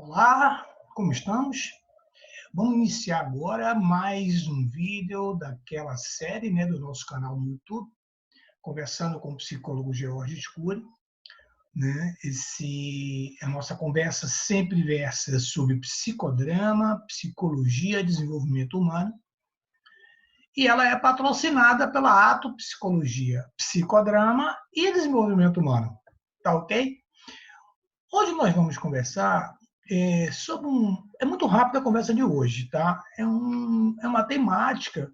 Olá, como estamos? Vamos iniciar agora mais um vídeo daquela série, do nosso canal no YouTube, conversando com o psicólogo George Scuri. A nossa conversa sempre versa sobre psicodrama, psicologia, desenvolvimento humano, e ela é patrocinada pela Ato Psicologia, Psicodrama e Desenvolvimento Humano. Tá ok? Hoje nós vamos conversar sobre É muito rápida a conversa de hoje, tá? É uma temática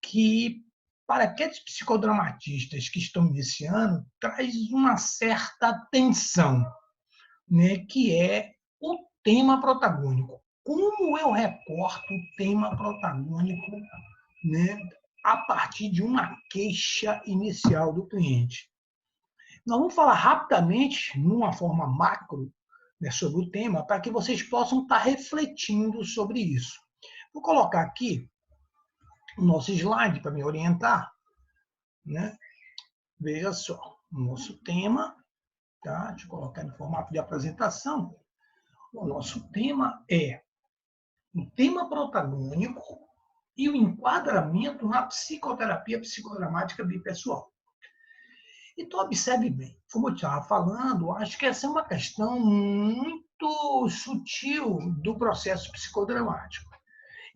que, para aqueles psicodramatistas que estão iniciando, traz uma certa tensão, que é o tema protagônico. Como eu recorto o tema protagônico, né, a partir de uma queixa inicial do cliente? Nós vamos falar rapidamente, numa forma macro, sobre o tema, para que vocês possam estar refletindo sobre isso. Vou colocar aqui o nosso slide para me orientar. Veja só, o nosso tema, tá? Deixa eu colocar no formato de apresentação. O nosso tema é o tema protagônico e o enquadramento na psicoterapia psicodramática bipessoal. Então, observe bem, como eu estava falando, acho que essa é uma questão muito sutil do processo psicodramático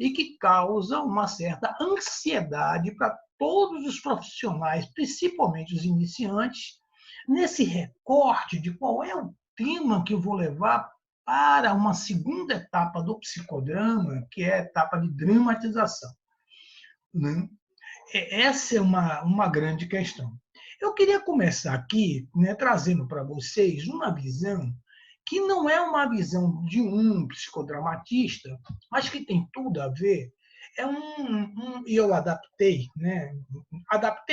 e que causa uma certa ansiedade para todos os profissionais, principalmente os iniciantes, nesse recorte de qual é o tema que eu vou levar para uma segunda etapa do psicodrama, que é a etapa de dramatização. Essa é uma grande questão. Eu queria começar aqui, trazendo para vocês uma visão que não é uma visão de um psicodramatista, mas que tem tudo a ver. E eu adaptei,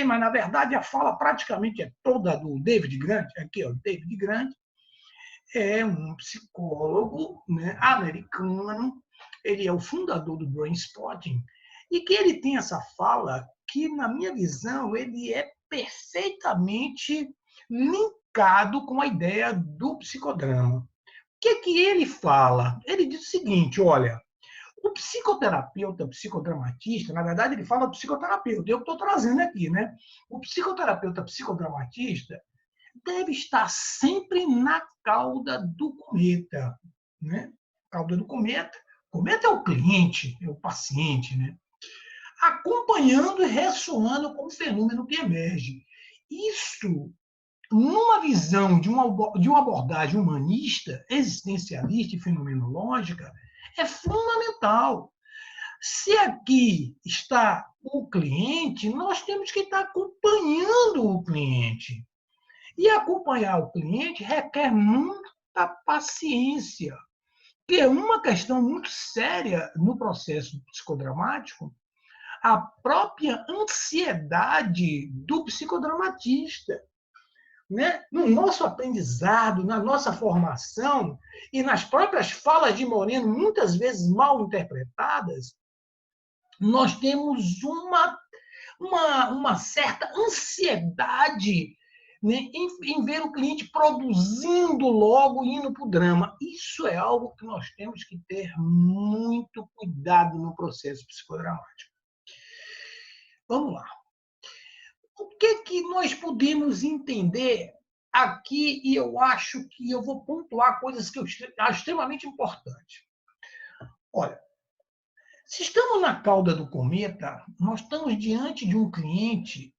mas na verdade a fala praticamente é toda do David Grant. Aqui, ó, David Grant é um psicólogo, americano, ele é o fundador do Brainspotting, e que ele tem essa fala que, na minha visão, ele é perfeitamente linkado com a ideia do psicodrama. O que ele fala? Ele diz o seguinte, olha, o psicoterapeuta, o psicodramatista, na verdade ele fala do psicoterapeuta, eu estou trazendo aqui, O psicoterapeuta psicodramatista deve estar sempre na cauda do cometa, Cauda do cometa. O cometa é o cliente, é o paciente, Acompanhando e ressoando com o fenômeno que emerge. Isso, numa visão de uma abordagem humanista, existencialista e fenomenológica, é fundamental. Se aqui está o cliente, nós temos que estar acompanhando o cliente. E acompanhar o cliente requer muita paciência, que é uma questão muito séria no processo psicodramático, a própria ansiedade do psicodramatista. No nosso aprendizado, na nossa formação e nas próprias falas de Moreno, muitas vezes mal interpretadas, nós temos uma certa ansiedade, em ver o cliente produzindo logo, indo para o drama. Isso é algo que nós temos que ter muito cuidado no processo psicodramático. Vamos lá. O que nós podemos entender aqui, e eu acho que eu vou pontuar coisas que eu acho extremamente importantes. Olha, se estamos na cauda do cometa, nós estamos diante de um cliente,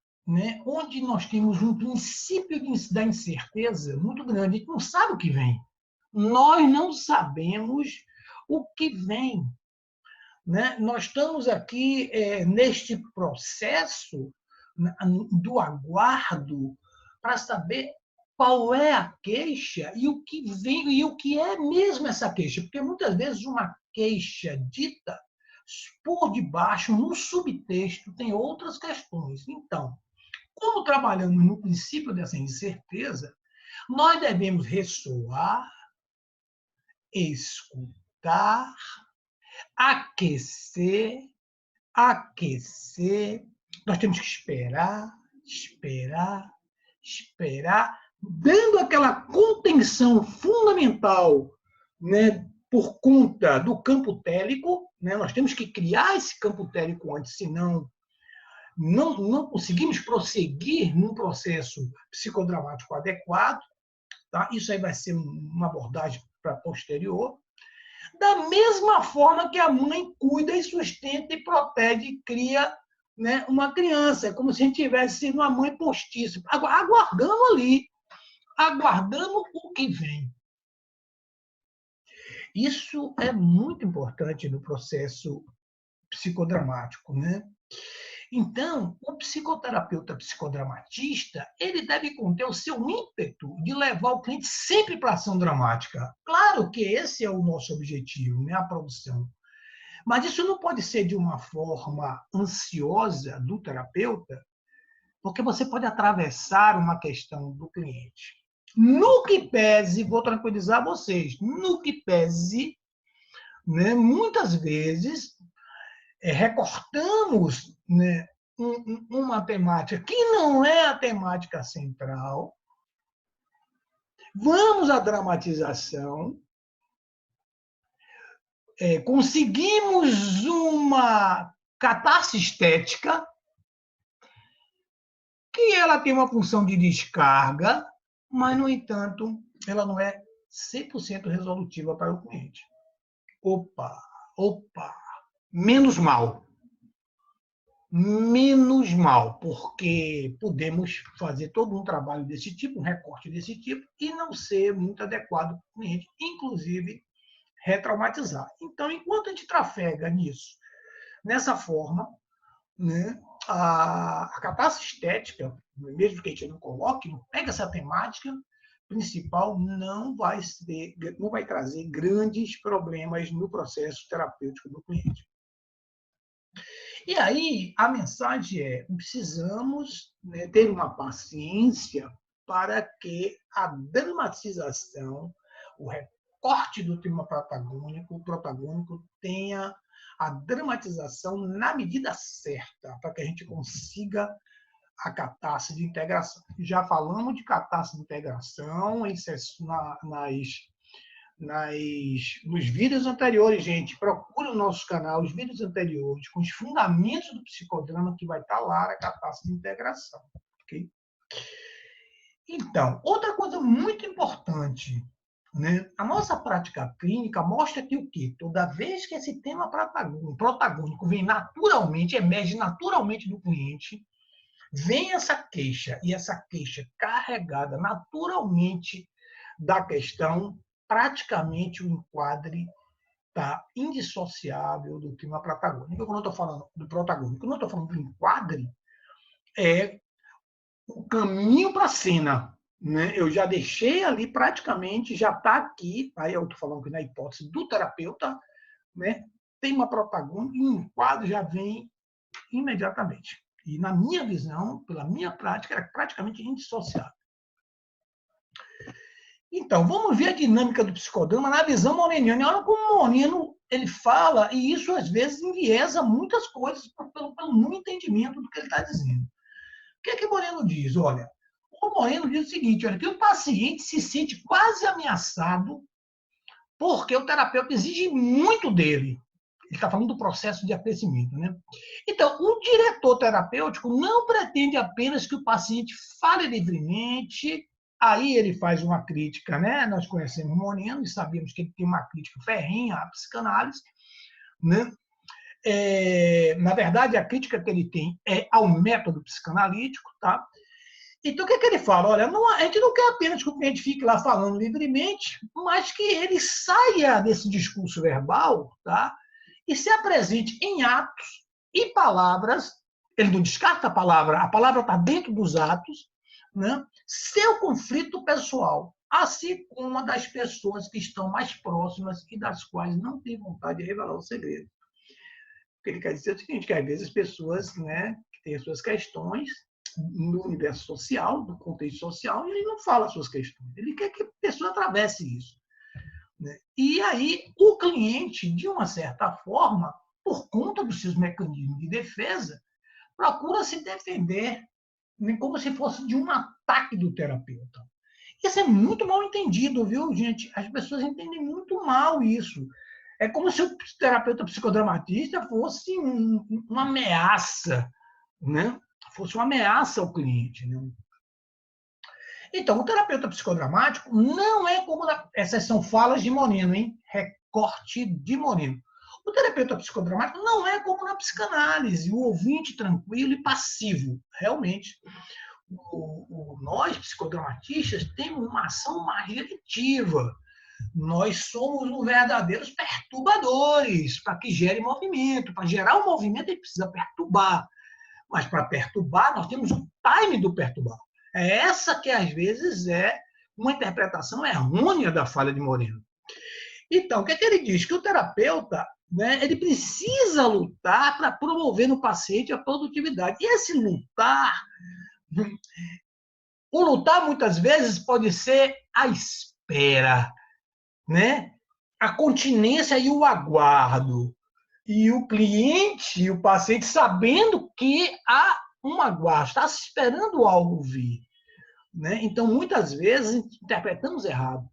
onde nós temos um princípio da incerteza muito grande. A gente não sabe o que vem. Nós não sabemos o que vem. Nós estamos aqui neste processo do aguardo para saber qual é a queixa e o que vem e o que é mesmo essa queixa, porque muitas vezes uma queixa dita por debaixo, no subtexto, tem outras questões. Então, como trabalhamos no princípio dessa incerteza, nós devemos ressoar, escutar, aquecer. Nós temos que esperar, dando aquela contenção fundamental né, por conta do campo télico, né, nós temos que criar esse campo télico antes, senão não conseguimos prosseguir num processo psicodramático adequado. Tá? Isso aí vai ser uma abordagem para posterior. Da mesma forma que a mãe cuida e sustenta e protege e cria, né, uma criança. É como se a gente tivesse sido uma mãe postiça, aguardando ali, aguardando o que vem. Isso é muito importante no processo psicodramático, né? Então, o psicoterapeuta psicodramatista, ele deve conter o seu ímpeto de levar o cliente sempre para a ação dramática. Claro que esse é o nosso objetivo, né? A produção. Mas isso não pode ser de uma forma ansiosa do terapeuta, porque você pode atravessar uma questão do cliente. No que pese, vou tranquilizar vocês, no que pese, né, muitas vezes recortamos, né, uma temática que não é a temática central, vamos à dramatização, conseguimos uma catarse estética, que ela tem uma função de descarga, mas, no entanto, ela não é 100% resolutiva para o cliente. Opa, opa, menos mal. Menos mal, porque podemos fazer todo um trabalho desse tipo, um recorte desse tipo, e não ser muito adequado para o cliente, inclusive retraumatizar. Então, enquanto a gente trafega nisso, nessa forma, né, a catástrofe estética, mesmo que a gente não coloque, não pega essa temática principal, não vai trazer grandes problemas no processo terapêutico do cliente. E aí, a mensagem é: precisamos, né, ter uma paciência para que a dramatização, o recorte do tema protagônico tenha a dramatização na medida certa, para que a gente consiga a catarse de integração. Já falamos de catarse de integração nos vídeos anteriores, gente. Procure o nosso canal, os vídeos anteriores, com os fundamentos do psicodrama, que vai estar lá a catarse de integração. Okay? Então, outra coisa muito importante, né? A nossa prática clínica mostra que o quê? Toda vez que esse tema protagônico vem naturalmente, emerge naturalmente do cliente, vem essa queixa, e essa queixa carregada naturalmente da questão, praticamente o enquadre está indissociável do tema protagônico. Quando eu estou falando do protagônico, quando eu estou falando do enquadre, é o caminho para a cena. Né? Eu já deixei ali praticamente, já está aqui, aí eu estou falando que na hipótese do terapeuta, né, tema protagônico e o enquadre já vem imediatamente. E na minha visão, pela minha prática, era praticamente indissociável. Então, vamos ver a dinâmica do psicodrama na visão moreniana. Olha como o Moreno ele fala, e isso às vezes enviesa muitas coisas pelo não entendimento do que ele está dizendo. O que é que o Moreno diz? Olha, o Moreno diz o seguinte, olha, que o paciente se sente quase ameaçado porque o terapeuta exige muito dele. Ele está falando do processo de aquecimento, né? Então, o diretor terapêutico não pretende apenas que o paciente fale livremente. Aí ele faz uma crítica, né? Nós conhecemos o Moreno e sabemos que ele tem uma crítica ferrenha à psicanálise, né? Na verdade, a crítica que ele tem é ao método psicanalítico, tá? Então, o que, é que ele fala? Olha, a gente não quer apenas que o cliente fique lá falando livremente, mas que ele saia desse discurso verbal, tá? E se apresente em atos e palavras. Ele não descarta a palavra está dentro dos atos, né? Seu conflito pessoal, assim como a das pessoas que estão mais próximas e das quais não tem vontade de revelar o segredo. O que ele quer dizer é o seguinte, que às vezes as pessoas, né, que têm as suas questões no universo social, no contexto social, e ele não fala as suas questões. Ele quer que a pessoa atravesse isso. Né? E aí o cliente, de uma certa forma, por conta dos seus mecanismos de defesa, procura se defender como se fosse de um ataque do terapeuta. Isso é muito mal entendido, viu, gente? As pessoas entendem muito mal isso. É como se o terapeuta psicodramatista fosse uma ameaça, né? Fosse uma ameaça ao cliente, né? Então, o terapeuta psicodramático não é como essas são falas de Moreno, hein? Recorte de Moreno. O terapeuta psicodramático não é como na psicanálise, o ouvinte tranquilo e passivo. Realmente, nós, psicodramatistas, temos uma ação mais diretiva. Nós somos os verdadeiros perturbadores para que gere movimento. Para gerar o movimento, ele precisa perturbar. Mas para perturbar, nós temos o time do perturbar. É essa que, às vezes, é uma interpretação errônea da falha de Moreno. Então, o que é que ele diz? Que o terapeuta, né, ele precisa lutar para promover no paciente a produtividade. E esse lutar, o lutar muitas vezes pode ser a espera, né? A continência e o aguardo. E o cliente, o paciente, sabendo que há um aguardo, está esperando algo vir. Né? Então, muitas vezes, interpretamos errado.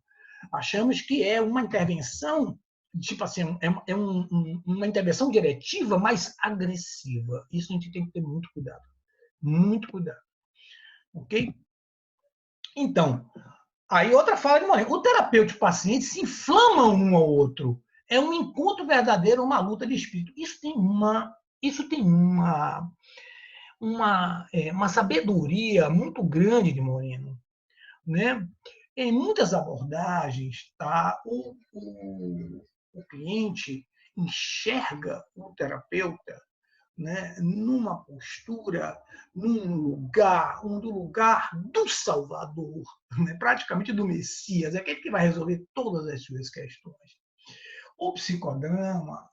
Achamos que é uma intervenção, tipo assim, uma intervenção diretiva, mas agressiva. Isso a gente tem que ter muito cuidado. Muito cuidado. Ok? Então, aí outra fala de Moreno. O terapeuta e o paciente se inflamam um ao outro. É um encontro verdadeiro, uma luta de espírito. Isso tem uma sabedoria muito grande de Moreno, né? Em muitas abordagens, tá, o cliente enxerga o terapeuta, né, numa postura, do lugar do Salvador, né, praticamente do Messias, é aquele que vai resolver todas as suas questões. O psicodrama,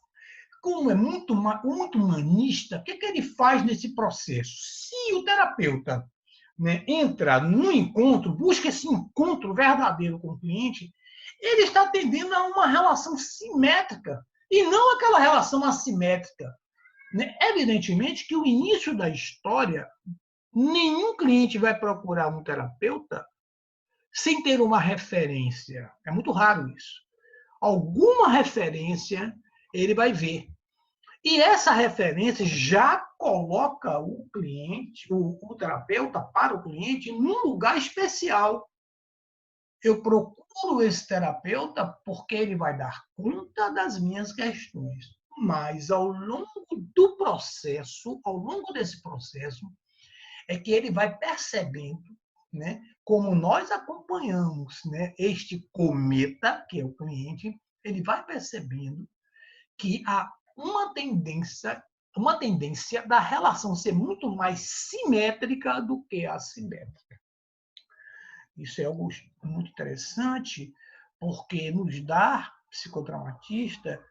como é muito humanista, o que ele faz nesse processo? Se o terapeuta, né, entra no encontro, busca esse encontro verdadeiro com o cliente, ele está atendendo a uma relação simétrica e não aquela relação assimétrica. Né? Evidentemente que o início da história, nenhum cliente vai procurar um terapeuta sem ter uma referência. É muito raro isso. Alguma referência ele vai ver. E essa referência já coloca o cliente, o terapeuta para o cliente, num lugar especial. Eu procuro esse terapeuta porque ele vai dar conta das minhas questões. Mas ao longo desse processo, é que ele vai percebendo, né, como nós acompanhamos, né, este cometa, que é o cliente, ele vai percebendo que há uma tendência da relação ser muito mais simétrica do que assimétrica. Isso é algo muito interessante, porque nos dá, psicodramatista,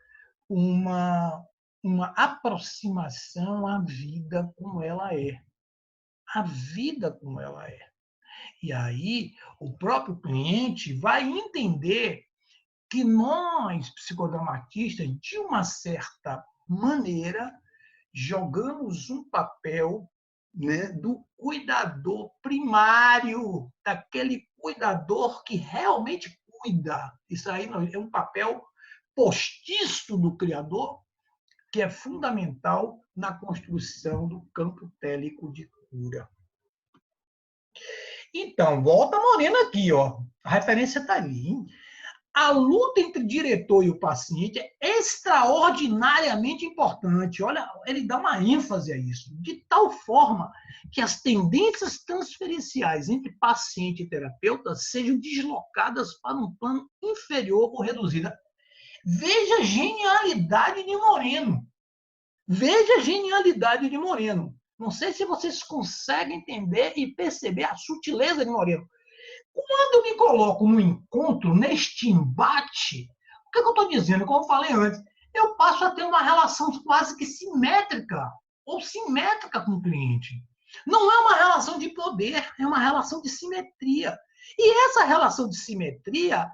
uma, uma aproximação à vida como ela é. A vida como ela é. E aí, o próprio cliente vai entender que nós, psicodramatistas, de uma certa maneira, jogamos um papel, né, do cuidador primário, daquele cuidador que realmente cuida. Isso aí é um papel postiço do criador, que é fundamental na construção do campo télico de cura. Então, volta Moreno aqui, ó. A referência está ali. Hein? A luta entre o diretor e o paciente é extraordinariamente importante. Olha, ele dá uma ênfase a isso, de tal forma que as tendências transferenciais entre paciente e terapeuta sejam deslocadas para um plano inferior ou reduzida. Veja a genialidade de Moreno. Veja a genialidade de Moreno. Não sei se vocês conseguem entender e perceber a sutileza de Moreno. Quando eu me coloco no encontro, neste embate, o que eu estou dizendo? Como eu falei antes, eu passo a ter uma relação quase que simétrica, ou simétrica com o cliente. Não é uma relação de poder, é uma relação de simetria. E essa relação de simetria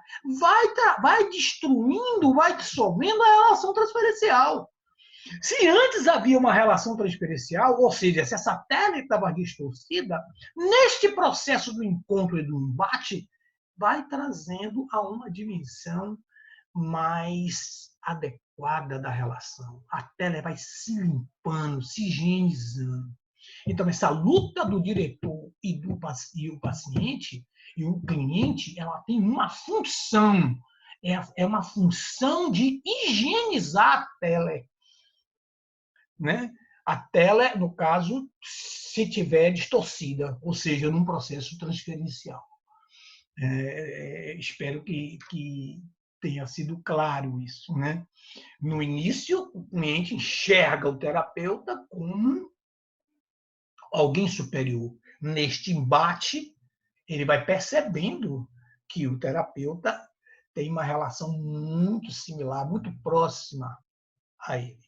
vai destruindo, vai dissolvendo a relação transferencial. Se antes havia uma relação transferencial, ou seja, se essa tela estava distorcida, neste processo do encontro e do embate, vai trazendo a uma dimensão mais adequada da relação. A tela vai se limpando, se higienizando. Então, essa luta do diretor e o paciente e o cliente, ela tem uma função. É uma função de higienizar a tela. Né? A tela, no caso, se tiver distorcida, ou seja, num processo transferencial. Espero que tenha sido claro isso. Né? No início, o cliente enxerga o terapeuta como alguém superior. Neste embate, ele vai percebendo que o terapeuta tem uma relação muito similar, muito próxima a ele,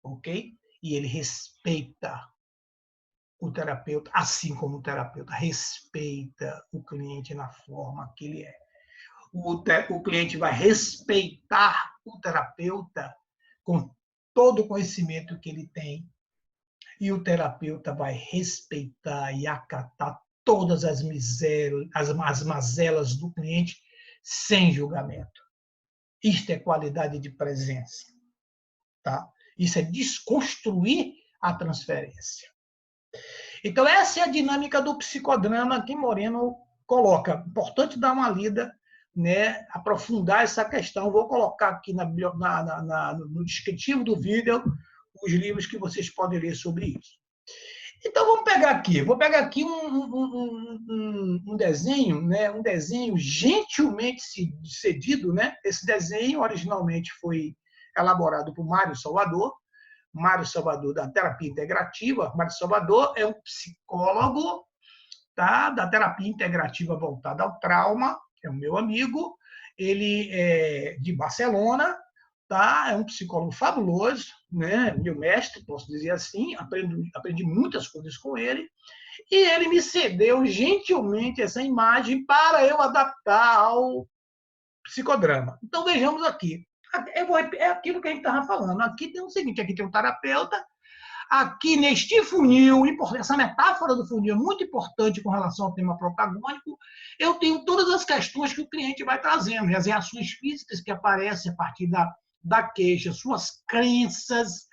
ok? E ele respeita o terapeuta, assim como o terapeuta respeita o cliente na forma que ele é. O cliente vai respeitar o terapeuta com todo o conhecimento que ele tem, e o terapeuta vai respeitar e acatar todas as mazelas do cliente sem julgamento. Isto é qualidade de presença. Tá? Isso é desconstruir a transferência. Então, essa é a dinâmica do psicodrama que Moreno coloca. Importante dar uma lida, né, aprofundar essa questão. Vou colocar aqui no descritivo do vídeo os livros que vocês podem ler sobre isso. Então, vamos pegar aqui. Vou pegar aqui um desenho, né, um desenho gentilmente cedido. Né? Esse desenho originalmente foi elaborado por Mário Salvador. Mário Salvador, da terapia integrativa. Mário Salvador é um psicólogo, tá, da terapia integrativa voltada ao trauma, é o meu amigo. Ele é de Barcelona, tá? É um psicólogo fabuloso, né? Meu mestre, posso dizer assim. Aprendi muitas coisas com ele. E ele me cedeu gentilmente essa imagem para eu adaptar ao psicodrama. Então, vejamos aqui. É aquilo que a gente estava falando. Aqui tem o seguinte, aqui tem um terapeuta, aqui neste funil, essa metáfora do funil é muito importante com relação ao tema protagônico, eu tenho todas as questões que o cliente vai trazendo, as reações físicas que aparecem a partir da queixa, suas crenças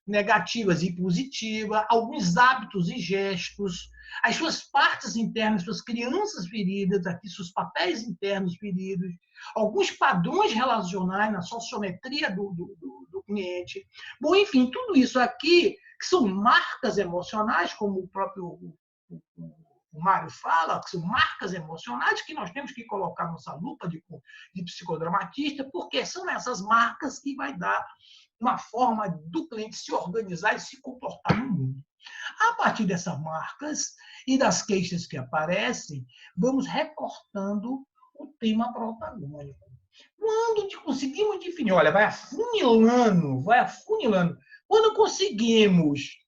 negativas e positivas, alguns hábitos e gestos, as suas partes internas, suas crianças feridas, aqui seus papéis internos feridos, alguns padrões relacionais na sociometria do cliente. Bom, enfim, tudo isso aqui, que são marcas emocionais, como o próprio o Mário fala, que são marcas emocionais que nós temos que colocar nossa lupa de psicodramatista, porque são essas marcas que vai dar uma forma do cliente se organizar e se comportar no mundo. A partir dessas marcas e das queixas que aparecem, vamos recortando o tema protagônico. Quando conseguimos definir, olha, vai afunilando. Quando conseguimos,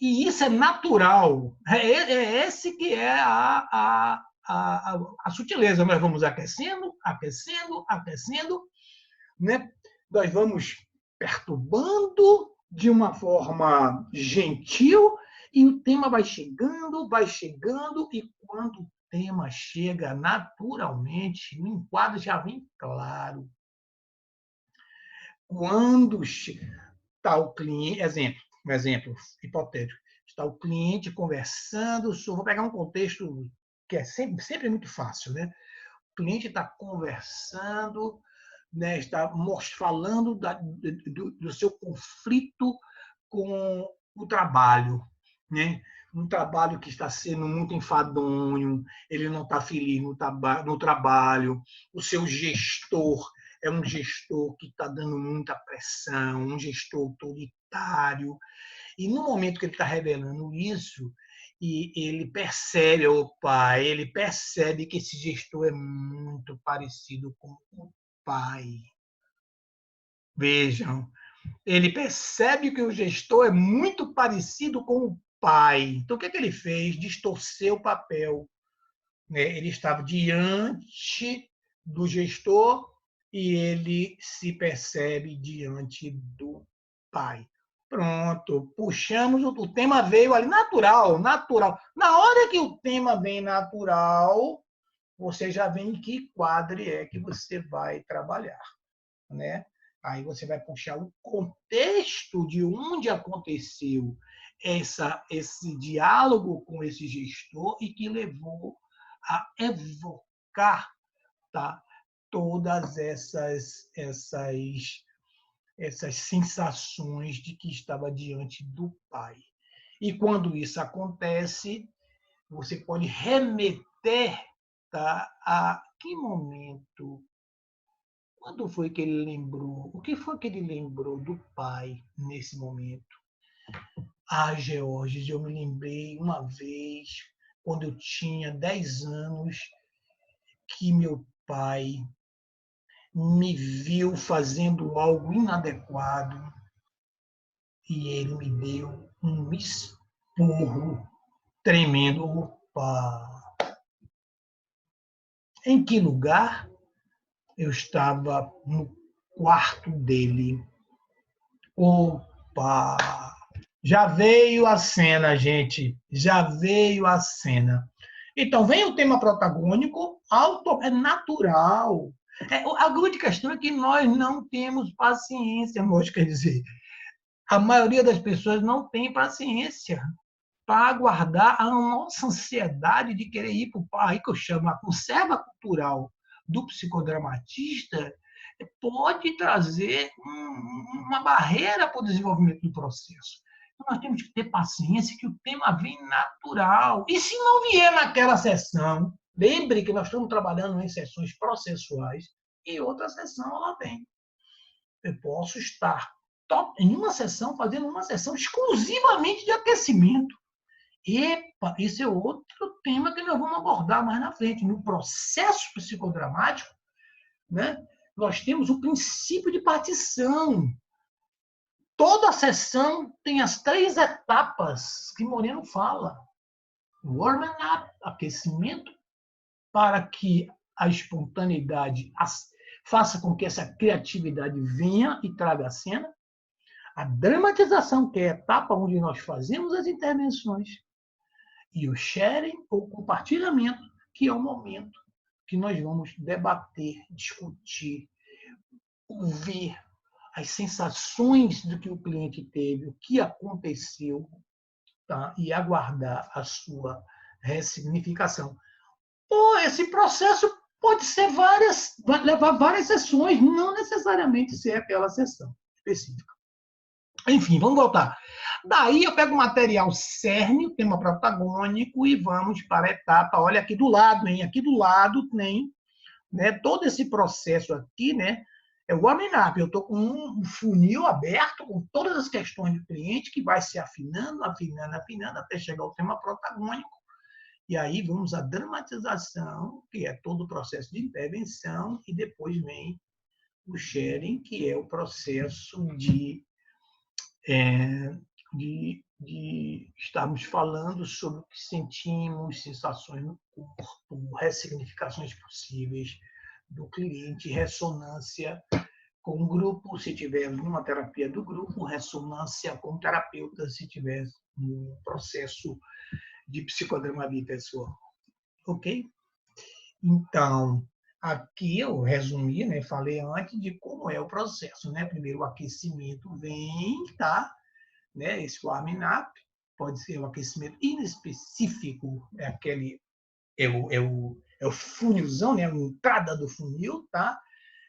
e isso é natural, é esse que é a sutileza. Nós vamos aquecendo, né? Nós vamos perturbando de uma forma gentil, e o tema vai chegando, e quando o tema chega naturalmente, o enquadro já vem claro. Quando está o cliente, um exemplo hipotético, está o cliente conversando, vou pegar um contexto que é sempre muito fácil, né? O cliente está conversando, né, está falando do seu conflito com o trabalho, né? Um trabalho que está sendo muito enfadonho, ele não está feliz no trabalho, o seu gestor é um gestor que está dando muita pressão, um gestor autoritário, e no momento que ele está revelando isso, e ele percebe que esse gestor é muito parecido com o pai. Vejam, ele percebe que o gestor é muito parecido com o pai. Então, o que ele fez? Distorceu o papel. Ele estava diante do gestor e ele se percebe diante do pai. Pronto, puxamos, o tema veio ali natural. Na hora que o tema vem natural, você já vê em que quadro é que você vai trabalhar, né? Aí você vai puxar o contexto de onde aconteceu esse diálogo com esse gestor e que levou a evocar, tá, todas essas sensações de que estava diante do pai. E quando isso acontece, você pode remeter, tá, a que momento. Quando foi que ele lembrou? O que foi que ele lembrou do pai nesse momento? Ah, Georges, eu me lembrei uma vez, quando eu tinha 10 anos, que meu pai me viu fazendo algo inadequado e ele me deu um esporro tremendo. Opa! Em que lugar? Eu estava no quarto dele. Opa! Já veio a cena, gente. Já veio a cena. Então, vem o tema protagônico, é natural. A grande questão é que nós não temos paciência, moço, quer dizer, a maioria das pessoas não tem paciência para aguardar a nossa ansiedade de querer ir para o pai, que eu chamo a conserva cultural do psicodramatista, pode trazer uma barreira para o desenvolvimento do processo. Então, nós temos que ter paciência que o tema vem natural. E se não vier naquela sessão, lembre que nós estamos trabalhando em sessões processuais e outra sessão ela vem. Eu posso estar em uma sessão, fazendo uma sessão exclusivamente de aquecimento. Epa, esse é outro tema que nós vamos abordar mais na frente. No processo psicodramático, né, nós temos o princípio de partição. Toda a sessão tem as 3 etapas que Moreno fala. Warm-up, aquecimento, para que a espontaneidade faça com que essa criatividade venha e traga a cena. A dramatização, que é a etapa onde nós fazemos as intervenções. E o sharing, ou compartilhamento, que é o momento que nós vamos debater, discutir, ouvir as sensações do que o cliente teve, o que aconteceu, tá? E aguardar a sua ressignificação. Ou esse processo pode ser levar várias sessões, não necessariamente ser aquela sessão específica. Enfim, vamos voltar. Daí eu pego o material cerne, o tema protagônico, e vamos para a etapa. Olha aqui do lado, hein? Aqui do lado tem, né, todo esse processo aqui, né? É o warming-up. Eu estou com um funil aberto com todas as questões do cliente que vai se afinando, afinando, afinando, até chegar ao tema protagônico. E aí vamos à dramatização, que é todo o processo de intervenção, e depois vem o sharing, que é o processo de estarmos falando sobre o que sentimos, sensações no corpo, ressignificações possíveis do cliente, ressonância com o grupo, se tiver uma terapia do grupo, ressonância com o terapeuta, se tiver um processo de psicodrama pessoal. Ok? Então, aqui eu resumi, né, falei antes de como é o processo, né? Primeiro o aquecimento vem, tá? Né? Esse warming-up pode ser um aquecimento inespecífico, é o funilzão, né? A entrada do funil, tá?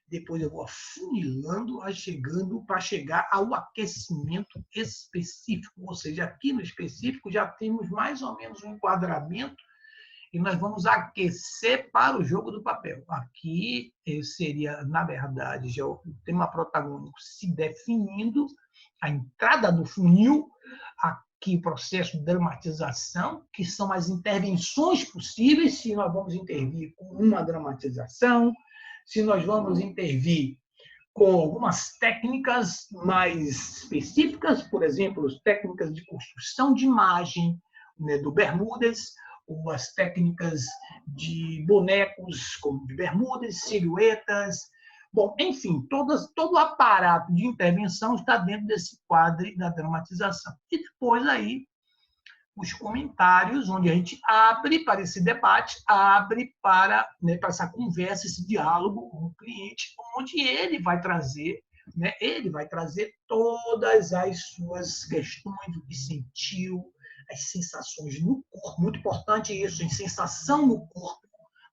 Depois eu vou afunilando, chegando para chegar ao aquecimento específico, ou seja, aqui no específico já temos mais ou menos um enquadramento e nós vamos aquecer para o jogo do papel. Aqui seria, na verdade, já o tema protagônico se definindo, a entrada do funil, aqui o processo de dramatização, que são as intervenções possíveis, se nós vamos intervir com uma dramatização, se nós vamos intervir com algumas técnicas mais específicas, por exemplo, as técnicas de construção de imagem, né, do Bermudas, ou as técnicas de bonecos como de Bermudas, silhuetas. Bom, enfim, todo o aparato de intervenção está dentro desse quadro da dramatização. E depois aí os comentários, onde a gente abre para esse debate, abre para, né, para essa conversa, esse diálogo com o cliente, onde ele vai trazer todas as suas questões, o que sentiu, as sensações no corpo, muito importante isso, em sensação no corpo.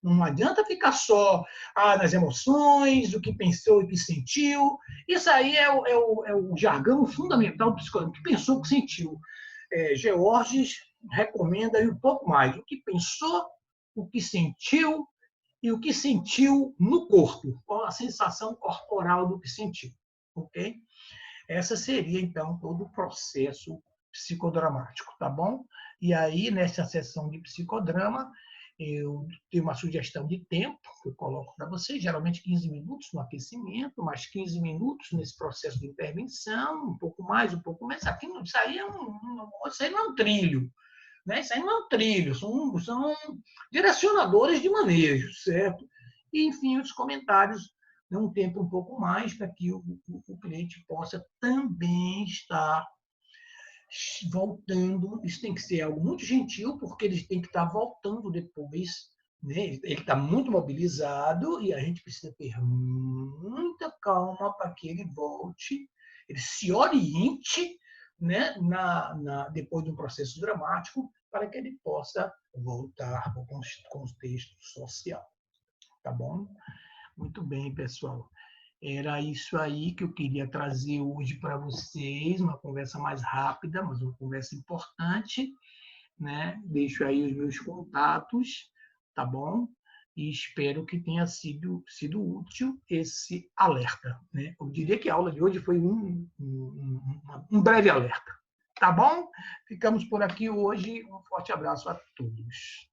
Não adianta ficar só nas emoções, o que pensou e o que sentiu. Isso aí é o jargão fundamental do psicólogo, o que pensou, o que sentiu. Georges recomenda aí um pouco mais. O que pensou, o que sentiu e o que sentiu no corpo. Qual a sensação corporal do que sentiu. Ok? Essa seria, então, todo o processo psicodramático, tá bom? E aí, nessa sessão de psicodrama, eu tenho uma sugestão de tempo que eu coloco para vocês, geralmente 15 minutos no aquecimento, mais 15 minutos nesse processo de intervenção, um pouco mais, um pouco menos. Isso aí não é um trilho, né? Isso aí não é um trilho, são direcionadores de manejo, certo? E, enfim, os comentários, um tempo um pouco mais para que o cliente possa também estar voltando. Isso tem que ser algo muito gentil, porque eles têm que estar voltando depois. Né? Ele está muito mobilizado e a gente precisa ter muita calma para que ele volte, ele se oriente, né, depois de um processo dramático, para que ele possa voltar ao contexto social. Tá bom? Muito bem, pessoal. Era isso aí que eu queria trazer hoje para vocês, uma conversa mais rápida, mas uma conversa importante, né? Deixo aí os meus contatos, tá bom? E espero que tenha sido útil esse alerta, né? Eu diria que a aula de hoje foi um breve alerta, tá bom? Ficamos por aqui hoje. Um forte abraço a todos.